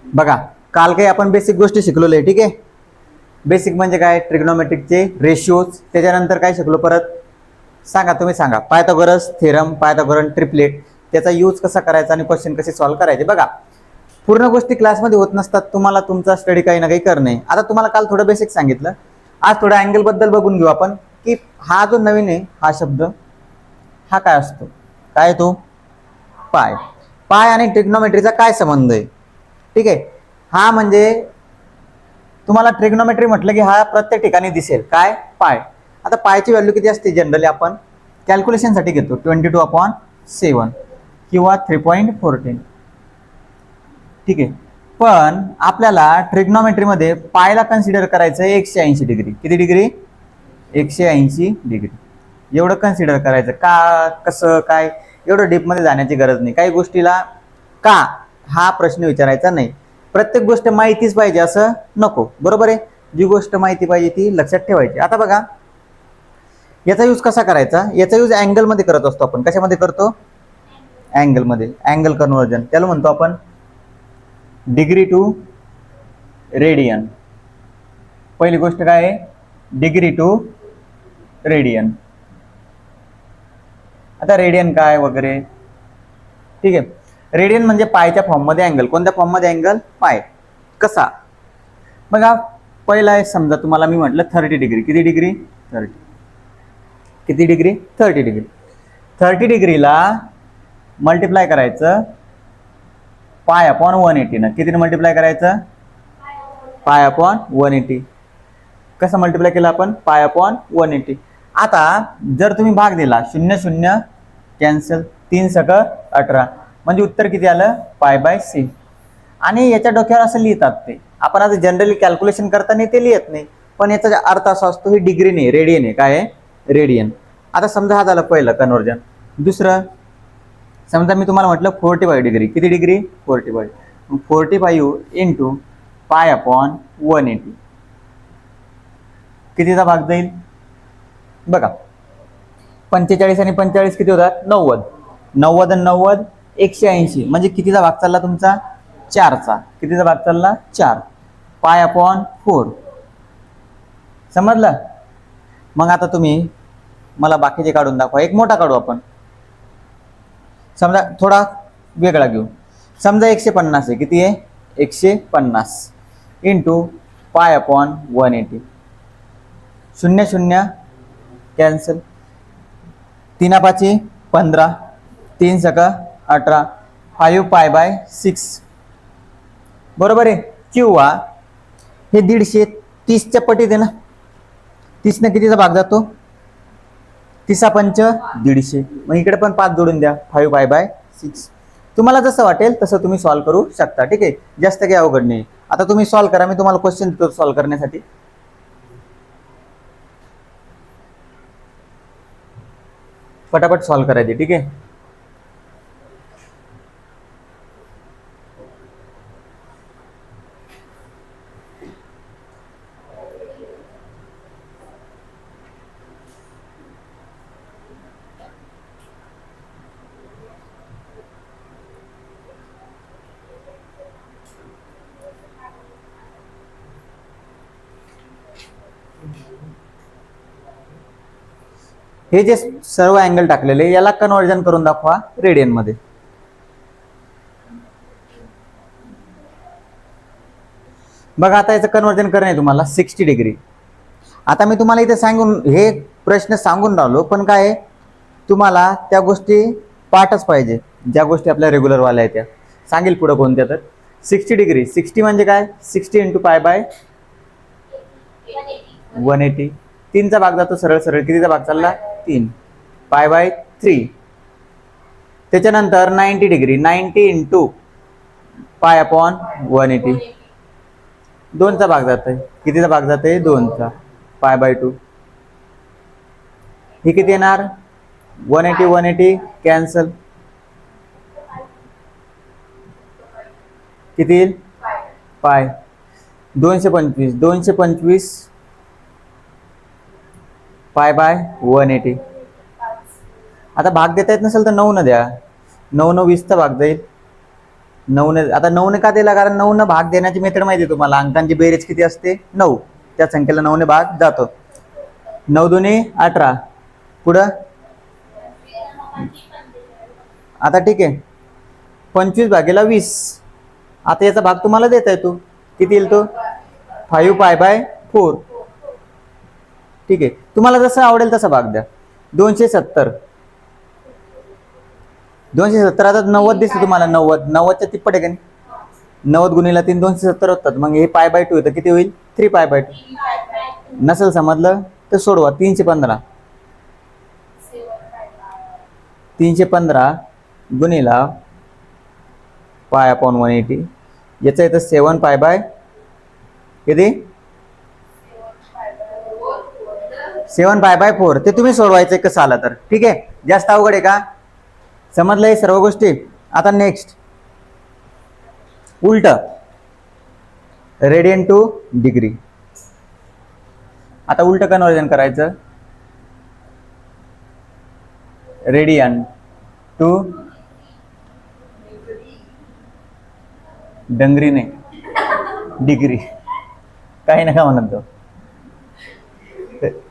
बघा, काल काही आपण बेसिक गोष्टी शिकलेलो आहे, ठीक आहे. बेसिक म्हणजे काय, ट्रिग्नोमेट्रिकचे रेशिओज. त्याच्यानंतर काय शिकलो परत, सांगा तुम्ही सांगा. पायथागोरस थेरम, पायथागोरन ट्रिपलेट, त्याचा यूज कसा करायचा आणि क्वेश्चन कसे सॉल्व्ह करायचे. बघा, पूर्ण गोष्टी क्लासमध्ये होत नसतात, तुम्हाला तुमचा स्टडी काही ना काही करणे. आता तुम्हाला काल थोडं बेसिक सांगितलं, आज थोडं अँगल बद्दल बघून घेऊ आपण, की हा जो नवीन आहे हा शब्द हा काय असतो, काय तो पाय. पाय आणि ट्रिग्नोमेट्रीचा काय संबंध आहे, ठीक आहे. हा म्हणजे तुम्हाला ट्रिग्नोमेट्री म्हटलं की हा प्रत्येक ठिकाणी दिसेल, काय पाय. आता पायची व्हॅल्यू किती असते, जनरली आपण कॅल्क्युलेशनसाठी घेतो 22/7 किंवा 3.14, ठीक आहे. पण आपल्याला ट्रिग्नोमेट्रीमध्ये पायला कन्सिडर करायचं आहे 180 डिग्री. किती डिग्री, 180 डिग्री. एवढं कन्सिडर करायचं का, कसं काय, एवढं डीपमध्ये जाण्याची गरज नाही. काही गोष्टीला का हा प्रश्न विचारायचा नाही. प्रत्येक गोष्ट माहितीच पाहिजे असं नको, बरोबर आहे. जी गोष्ट माहिती पाहिजे ती लक्षात ठेवायची. आता बघा, याचा यूज कसा करायचा, याचा यूज अँगल मध्ये करत असतो आपण. कशामध्ये करतो, अँगल मध्ये. अँगल कन्व्हर्जन त्याला म्हणतो आपण डिग्री टू रेडियन. पहिली गोष्ट काय आहे, डिग्री टू रेडियन. आता रेडियन काय वगैरे, ठीक आहे. रेडियन म्हणजे पायच्या फॉर्म मध्ये अँगल. कोणत्या फॉर्म मध्ये अँगल, पाय. कसा, बघा, पहिला आहे समजा तुम्हाला मी म्हटलं 30 डिग्री. किती डिग्री, 30. किती डिग्री, 30 डिग्री. 30 डिग्रीला मल्टिप्लाय करायचं पाय अपॉन 180 ना. कितीने मल्टिप्लाय करायचं, पाय अपॉन 180. कसं मल्टिप्लाय केलं आपण, पाय अपॉन 180. आता जर तुम्ही भाग दिला, 0 0 कॅन्सल, 3 सक 18, म्हणजे उत्तर किती आलं, π/6. आणि याच्या डोक्यावर असं लिहितात ते, आपण आता जनरली कॅल्क्युलेशन करताना ते लिहित नाही, पण याचा अर्थ असा असतो ही डिग्री नाही, रेडियन आहे. काय आहे, रेडियन. आता समजा हा झालं पहिलं कन्वर्जन. दुसरं समजा मी तुम्हाला म्हटलं 45 डिग्री. किती डिग्री, 45. 45 into pi upon 180. कितीचा भाग जाईल, बघा, 45 आणि 45 किती होतात, 90. 90 आणि 90 180, म्हणजे कितीचा भाग चालला तुमचा, 4चा. कितीचा भाग चालला, 4. Pi upon 4. समजलं. मग आता तुम्ही मला बाकीचे काढून दाखवा. एक मोठा काढू आपण, समजा थोडा वेगळा घेऊ. समजा 150 आहे. किती आहे, 150 इंटू पाय अपॉन 180. 0 0 कॅन्सल, 3 5 15, 3 सक 18, 5π/6, बरोबर आहे. किंवा हे 150 30च्या पटीत आहे ना, 30 ने कितीचा भाग जातो, 30 5 150. मग इकडे पण 5 जोडून द्या, 5π/6. तुम्हाला जसं वाटेल तसं तुम्ही सॉल्व्ह करू शकता, ठीक आहे. जास्त काही अवघड नाही. आता तुम्ही सॉल्व्ह करा, मी तुम्हाला क्वेश्चन देतो सॉल्व्ह करण्यासाठी. फटाफट सॉल्व्ह करायचे, ठीक आहे. हे जे सर्व अँगल टाकलेले याला कन्वर्जन करून दाखवा रेडियन मध्ये. बघा, आता याचं कन्वर्जन करणे तुम्हाला 60 डिग्री. आता मी तुम्हाला इथे सांगून हे प्रश्न सांगून राहिलो, पण काय तुम्हाला त्या गोष्टी पाठच पाहिजे, ज्या गोष्टी आपल्या रेग्युलर वाल्या आहेत त्या सांगेल पुढे कोणत्या. तर 60 डिग्री, 60 म्हणजे काय, 60 इंटू π/180. 3चा भाग जातो सरळ सरळ. कितीचा भाग चालला, 3. π/3. त्याच्यानंतर 90 डिग्री, 90 इंटू पाय अपॉन 180. 2चा भाग जातोय. कितीचा भाग जातोय, 2चा. π/2. हे किती येणार, 180 180 कॅन्सल. किती येईल, पाय. 225 225 π/180. आता भाग देता येत नसेल तर 9 न द्या. 9 9 20चा भाग जाईल. 9ने, आता 9ने का दिला, कारण 9 भाग देण्याची मेथड माहिती आहे तुम्हाला. अंकांची बेरीज किती असते? 9. त्या संख्येला 9ने भाग जातो. 9 दुनी 18. पुढं आता ठीक आहे, 25 भागेला 20. आता याचा भाग तुम्हाला देता येतो. किती येईल तो? 5π/4. ठीक आहे, तुम्हाला जसं आवडेल तसा भाग द्या. 270. 270 आता 90 दिसते तुम्हाला. 90च्या तिप्पट आहे का नाही? 90 गुणिला 3 270 होतात. मग हे π/2 येतं. किती होईल? 3π/2. नसेल समजलं तर सोडवा. 315. 315 गुणिला π/180. याचं येतं 7π/, किती? 7π/4. ते तुम्ही सोडवायचं कसं आलं तर. ठीक आहे, जास्त अवघड आहे का? समजलं हे सर्व गोष्टी? आता नेक्स्ट उलट, रेडियन टू डिग्री. आता उलट कन्वर्जन करायचं. रेडियन टू डंगरी नाही, डिग्री. काही नका म्हणत तो.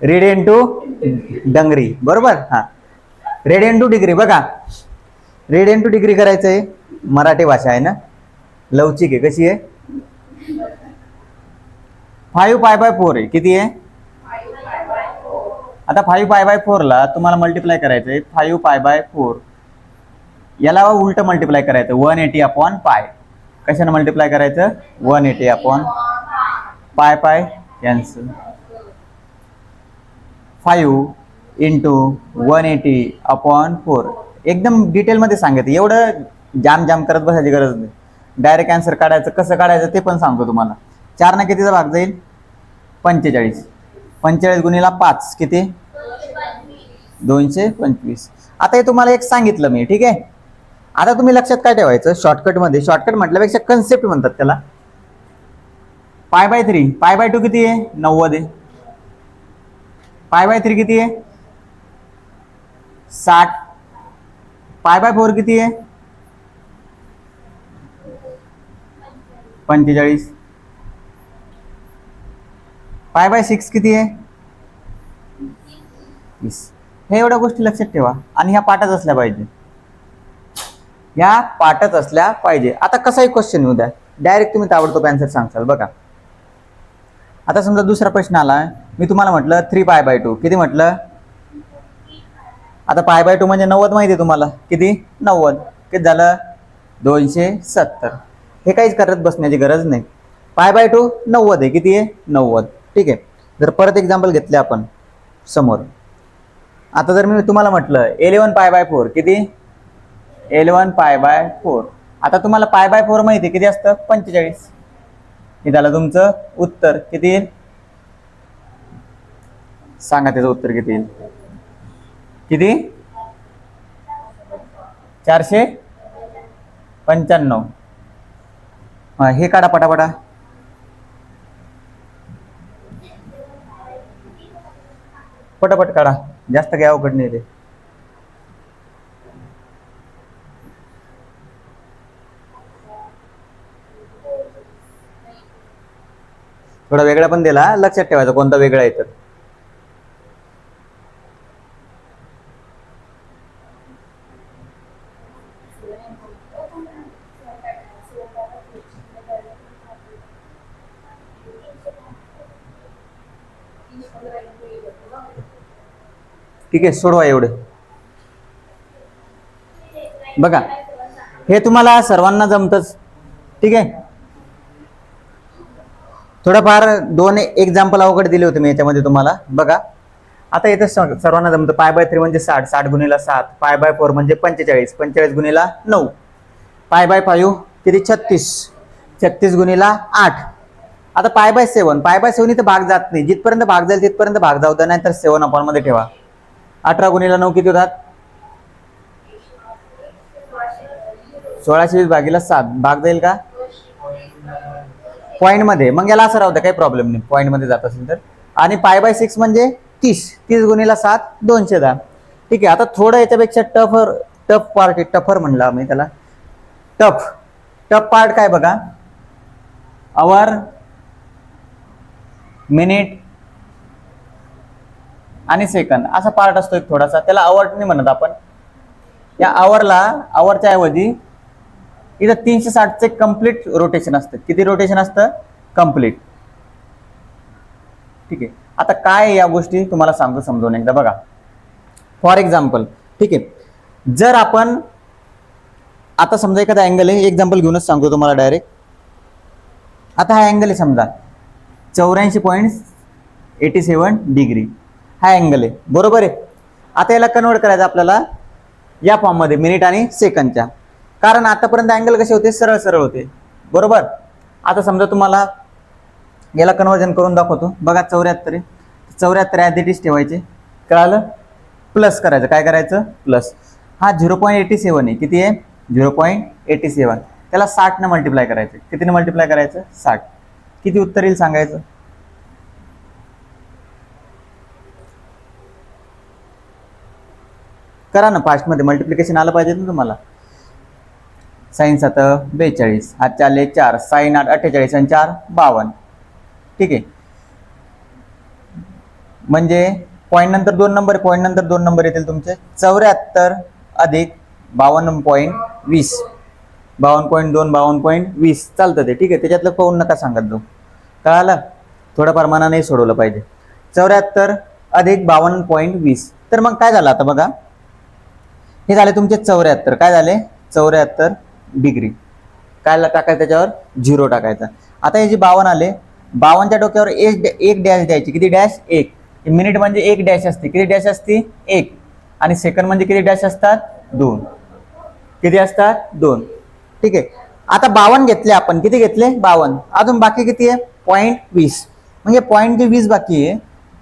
रेडियन टू डंगरी, बरोबर. हा, रेडियन टू डिग्री. बघा, रेडियन टू डिग्री करायचं आहे. मराठी भाषा आहे ना, लवचिक आहे. कशी आहे? 5π/4 आहे. किती आहे? आता 5π/4 ला तुम्हाला मल्टिप्लाय करायचं आहे. 5π/4 याला उलट मल्टिप्लाय करायचं. 180/π. कशाने मल्टिप्लाय करायचं? 180/π. कॅन्सल. 5 × 180/4. एकदम डिटेलमध्ये सांगितलं. एवढं जाम करत बसायची गरज नाही. डायरेक्ट आन्सर काढायचं. कसं काढायचं ते पण सांगतो तुम्हाला. 4 ने कितीचा भाग जाईल? 45. 45 गुणिला 5 किती? 225. आता हे तुम्हाला एक सांगितलं मी. ठीक आहे, आता तुम्ही लक्षात काय ठेवायचं? शॉर्टकटमध्ये, शॉर्टकट म्हटल्यापेक्षा कन्सेप्ट म्हणतात त्याला. π/3. π/2 किती आहे? 90 आहे. π/3 किती आहे? 60. π/4 किती आहे? 45. π/6 किती आहे? 30. हे एवढ्या गोष्टी लक्षात ठेवा. आणि ह्या पाठात असल्या पाहिजे. ह्या पाठात असल्या पाहिजे. आता कसाही क्वेश्चन येऊ द्या, डायरेक्ट तुम्ही ताबडतोब आन्सर सांगसाल. बघा, आता समजा दुसरा प्रश्न आला. मी तुम्हाला म्हटलं 3π/2. किती म्हटलं? आता π/2 म्हणजे 90 माहिती आहे तुम्हाला. किती? 90. किती झालं? 270. हे काहीच करत बसण्याची गरज नाही. π/2 90 आहे. किती आहे? 90. ठीक आहे, जर परत एक्झाम्पल घेतले आपण समोर. आता जर मी तुम्हाला म्हटलं 11π/4. किती? 11π/4. आता तुम्हाला π/4 माहिती आहे किती असतं? 45. हे झालं तुमचं उत्तर. किती येईल? सांगा त्याचं उत्तर किती येईल? किती? 495. हा, हे काढा पटापटा. पटापट काढा, जास्त काय अवघड नाही ते. थोडा वेगळा पण दिला, लक्षात ठेवायचं कोणता वेगळा आहे तर. ठीक आहे, सोडवा एवढे. बघा, हे तुम्हाला सर्वांना जमतच. ठीक आहे, थोडंफार 2 एक्झाम्पल अवघड दिले होते मी याच्यामध्ये तुम्हाला. बघा, आता इथं सर्वांना जमतं. π/3 म्हणजे 60. 60 गुणिला 7. π/4 म्हणजे 45. 45 गुणिला 9. π/5 किती? 36. 36 गुणिला 8. आता π/7. π/7 इथं भाग जात नाही. जिथपर्यंत भाग जाईल तिथपर्यंत भाग जाऊ द्या, नाहीतर 7 मध्ये ठेवा. 18 गुणिला 9 किती होतात? 1620 भागीला 7. भाग जाईल का? पॉईंट मध्ये. मग याला असं राहू द्या, काही प्रॉब्लेम नाही पॉईंट मध्ये जात असेल तर. आणि π/6 म्हणजे 30. 30 गुणिला 7 210. ठीक आहे, आता थोडं याच्यापेक्षा टफ पार्ट आहे. टफर म्हणला मी त्याला. टफ टफ पार्ट काय बघा, आवर, मिनिट आणि सेकंद असा पार्ट असतो एक थोडासा, त्याला आवर नाही म्हणत आपण. या आवरच्या ऐवजी इथं 360चे कम्प्लीट रोटेशन असतं. किती रोटेशन असतं? कम्प्लीट. ठीक आहे. आता काय या गोष्टी तुम्हाला सांगतो समजून एकदा बघा. फॉर एक्झाम्पल, ठीक आहे, जर आपण आता समजा एखादा अँगल आहे, एक्झाम्पल घेऊनच सांगतो तुम्हाला डायरेक्ट. आता हा अँगल आहे समजा 84.87 डिग्री हा अँगल आहे, बरोबर आहे. आता याला कन्वर्ट करायचं आपल्याला या फॉर्ममध्ये मिनिट आणि सेकंदच्या, कारण आतापर्यंत अँगल कसे होते? सरळ सरळ होते, बरोबर. आता समजा तुम्हाला याला कन्वर्जन करून दाखवतो बघा. 74 आहे, 74 ॲज इट इज ठेवायचे, कळालं. प्लस करायचं, काय करायचं? प्लस. हा 0.87 आहे, किती आहे? 0.87. त्याला 60 ने मल्टिप्लाय करायचं. कितीने मल्टिप्लाय करायचं? 60. किती उत्तर येईल सांगायचं? करा ना फास्टमध्ये, मल्टिप्लिकेशन आलं पाहिजे ना तुम्हाला. साईन 7 42, हात चालले 4, साईन 8 48 आणि 4 52. ठीक आहे, म्हणजे पॉईंट नंतर 2 नंबर, पॉईंट नंतर 2 नंबर येतील तुमचे. 74 अधिक 52.20, 52.2 52.20 चालतं ते. ठीक आहे, त्याच्यातलं पाहून नका सांगत जाऊ, कळालं. थोडंफार मनाने सोडवलं पाहिजे. 74 अधिक 52.20. तर मग काय झालं आता बघा, हे झाले तुमचे 74. काय झाले? 74 डिग्री. काय टाकायचं त्याच्यावर? 0 टाकायचं. आता हे जे 52 आले, 52च्या डोक्यावर एक डॅश द्यायची. किती डॅश? 1. मिनिट म्हणजे 1 डॅश असते. किती डॅश असते? 1. आणि सेकंड म्हणजे किती डॅश असतात? 2. किती असतात? 2. ठीक आहे. आता 52 घेतले आपण. किती घेतले? 52. अजून बाकी किती आहे? 0.20. म्हणजे 0.20 बाकी आहे,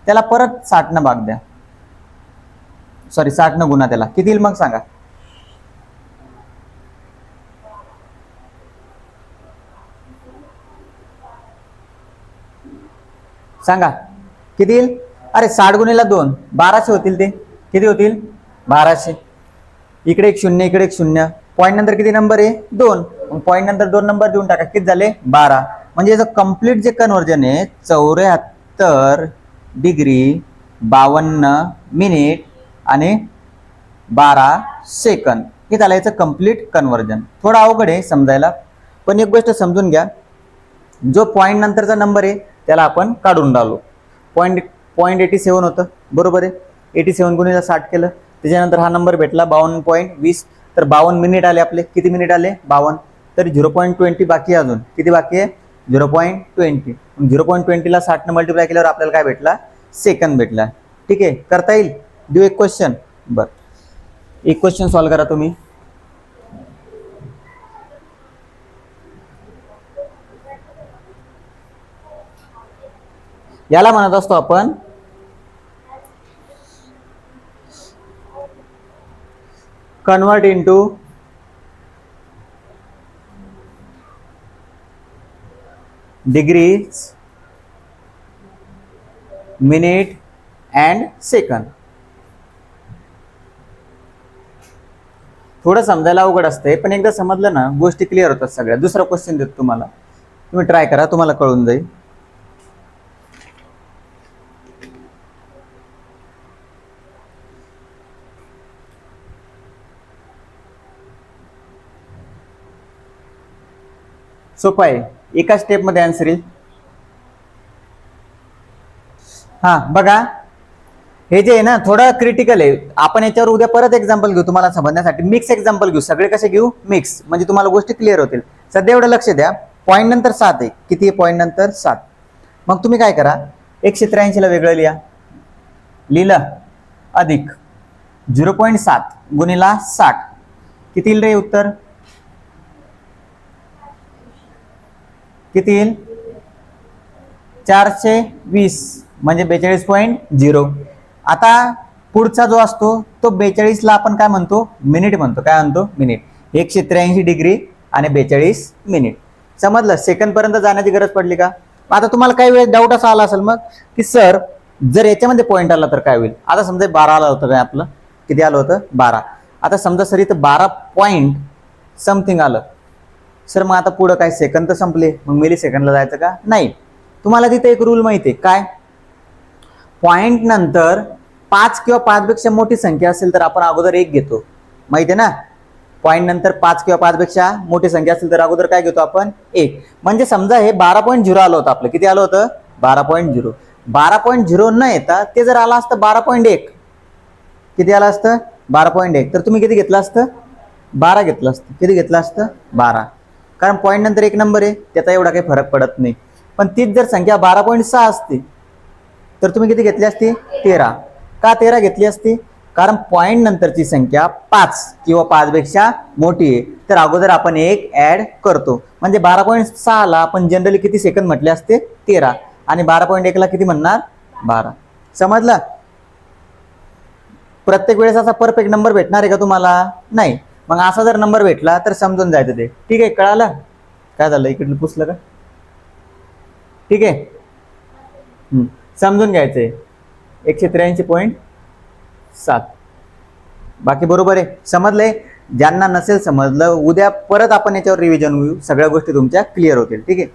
त्याला परत 60 न भाग द्या. सॉरी 60 न गुणा त्याला. किती येईल मग सांगा? सांगा किती येईल? अरे 60 गुणिला 2 1200 होतील. ते किती होतील? 1200. इकडे एक शून्य, इकडे एक शून्य. पॉईंट नंतर किती नंबर आहे? 2. पॉईंट नंतर 2 नंबर देऊन टाका. किती झाले? 12. म्हणजे याचं कम्प्लीट जे कन्वर्जन आहे 74 डिग्री 52 मिनिट आणि 12 सेकंद, हे झालं याचं कम्प्लीट कन्वर्जन. थोडं अवघड आहे समजायला, पण एक गोष्ट समजून घ्या, जो पॉईंट नंतरचा नंबर आहे त्याला आपण काढून टाकलो. 0.87 होतं, बरोबर आहे. 87 गुणिले 60 केलं, त्याच्यानंतर हा नंबर भेटला 52.20. तर 52 मिनिट आले आपले. किती मिनिट आले? 52. तर 0.20 बाकी आहे. अजून किती बाकी आहे? 0.20. 0.20ला 60 ने मल्टिप्लाय केल्यावर आपल्याला काय भेटला? सेकंद भेटला. ठीक आहे, करता येईल. देऊ एक क्वेश्चन. बरं, एक क्वेश्चन सॉल्व करा तुम्ही. याला म्हणत असतो आपण convert into degrees, minute and second. थोडं समजायला अवघड असते, पण एकदा समजलं ना गोष्टी क्लिअर होतात सगळ्या. दुसरा क्वेश्चन देतो तुम्हाला, तुम्ही ट्राय करा, तुम्हाला कळून जाईल. सोपं आहे, एका स्टेप मध्ये आन्सर येईल. हा बघा, हे जे आहे ना थोडं क्रिटिकल आहे. आपण याच्यावर उद्या परत एक्झाम्पल घेऊ तुम्हाला समजण्यासाठी. मिक्स एक्झाम्पल घेऊ. सगळे कसे घेऊ? मिक्स, म्हणजे तुम्हाला गोष्टी क्लिअर होतील. सध्या एवढं लक्ष द्या, पॉईंट नंतर 7 आहे. किती आहे? पॉईंट नंतर 7. मग तुम्ही काय करा, 183 ला वेगळं लिहिलं अधिक 0.7 गुणिला 60. किती येईल रे उत्तर? किती येईल? 420 म्हणजे 42.0. आता पुढचा जो असतो तो 42 ला आपण काय म्हणतो? मिनिट म्हणतो. काय म्हणतो? मिनिट. 183 डिग्री आणि 42 मिनिट. समजलं? सेकंड पर्यंत जाण्याची गरज पडली का? आता तुम्हाला काही वेळ डाऊट असा आला असेल मग की सर जर याच्यामध्ये पॉईंट आला तर काय होईल? आता समजा 12 आलं होतं, काय आपलं किती आलं होतं? 12. आता समजा सर इथं 12 पॉईंट समथिंग आलं, सर मग आता पुढं काय सेकंद तर संपले, मग मिली सेकंदला जायचं का? नाही. तुम्हाला तिथे एक रूल माहिती आहे काय? पॉइंट नंतर 5 किंवा 5 पेक्षा मोठी संख्या असेल तर आपण अगोदर 1 घेतो, माहिती आहे ना? पॉइंट नंतर 5 किंवा 5 पेक्षा मोठी संख्या असेल तर अगोदर काय घेतो आपण? 1. म्हणजे समजा हे 12.0 आलं होतं आपलं, किती आलं होतं? 12.0. 12.0 न येता ते जर आलं असतं 12.1, किती आलं असतं? 12.1. तर तुम्ही किती घेतलं असतं? 12 घेतलं असतं. किती घेतलं असतं? 12. कारण पॉईंट नंतर एक नंबर आहे, त्याचा एवढा काही फरक पडत नाही. पण तीच जर संख्या 12.6 असती तर तुम्ही किती घेतली असती? 13. का 13 घेतली असती? कारण पॉईंट नंतरची संख्या 5 किंवा 5 पेक्षा मोठी आहे, तर अगोदर आपण 1 ऍड करतो. म्हणजे 12.6 ला आपण जनरली किती सेकंद म्हटले असते? 13. आणि 12.1 ला किती म्हणणार? 12. समजलं? प्रत्येक वेळेस असा परफेक्ट नंबर भेटणार आहे का तुम्हाला? नाही. मग असा जर नंबर भेटला तर समजून जायचं ते. ठीक आहे, कळालं? काय झालं, इकडलं पुसलं का? ठीक आहे, समजून घ्यायचंय. 183.7. बाकी बरोबर आहे, समजलंय? ज्यांना नसेल समजलं, उद्या परत आपण याच्यावर रिव्हिजन होऊ, सगळ्या गोष्टी तुमच्या क्लिअर होतील. ठीक आहे.